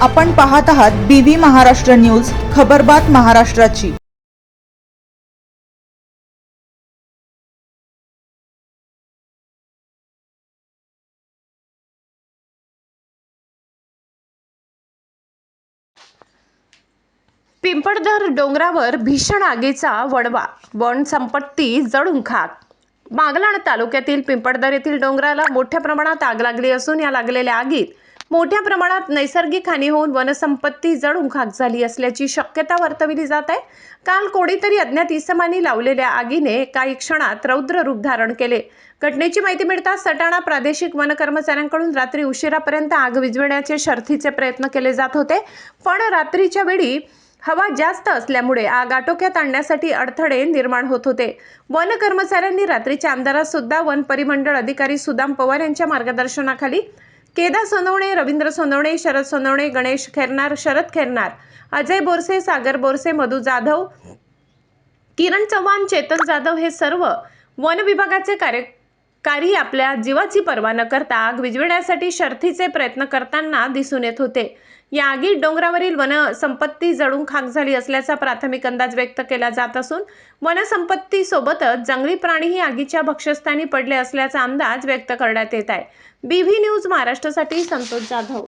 आपण पाहत आहात BV महाराष्ट्र न्यूज, खबरबात महाराष्ट्राची। पिंपळदर डोंगरावर भीषण आगीचा वणवा, वन संपत्ती जळून खाक। बागलाण तालुक्यातील पिंपळदर येथील डोंगराला मोठ्या प्रमाणात आग लागली असून या लागलेल्या आगीत मोठ्या प्रमाणात नैसर्गिक हानी होऊन वनसंपत्ती जळून खाक झाली असल्याची शक्यता वर्तविली जात आहे। काल कोणीतरी अज्ञात इसमांनी लावलेल्या आगीने काही क्षणात रौद्र रूप धारण केले। घटनेची माहिती मिळताच सटाणा प्रादेशिक वन कर्मचाऱ्यांकडून रात्री उशिरापर्यंत आग विझवण्याचे शर्थीचे प्रयत्न केले जात होते, पण रात्रीच्या वेळी हवा जास्त असल्यामुळे आग आटोक्यात आणण्यासाठी अडथळे निर्माण होत होते। वन कर्मचाऱ्यांनी रात्रीच्या अंधारात सुद्धा वन परिमंडळ अधिकारी सुदाम पवार यांच्या मार्गदर्शनाखाली केदार सोनवणे, रवींद्र सोनवणे, शरद सोनवणे, गणेश खैरनार, शरद खैरनार, अजय बोरसे, सागर बोरसे, मधु जाधव, किरण चव्हाण, चेतन जाधव हे सर्व वन विभागाचे कार्यकारी आपल्या जीवाची पर्वा न करता आग विझवण्यासाठी शर्थीचे प्रयत्न करताना दिसून येत होते। या आगीत डोंगरावरील वनसंपत्ती जळून खाक झाली असल्याचा प्राथमिक अंदाज व्यक्त केला जात असून वनसंपत्ती सोबतच जंगली प्राणीही आगीच्या भक्ष्यस्थानी पडले असल्याचा अंदाज व्यक्त करण्यात येत आहे। BV न्यूज महाराष्ट्रासाठी संतोष जाधव।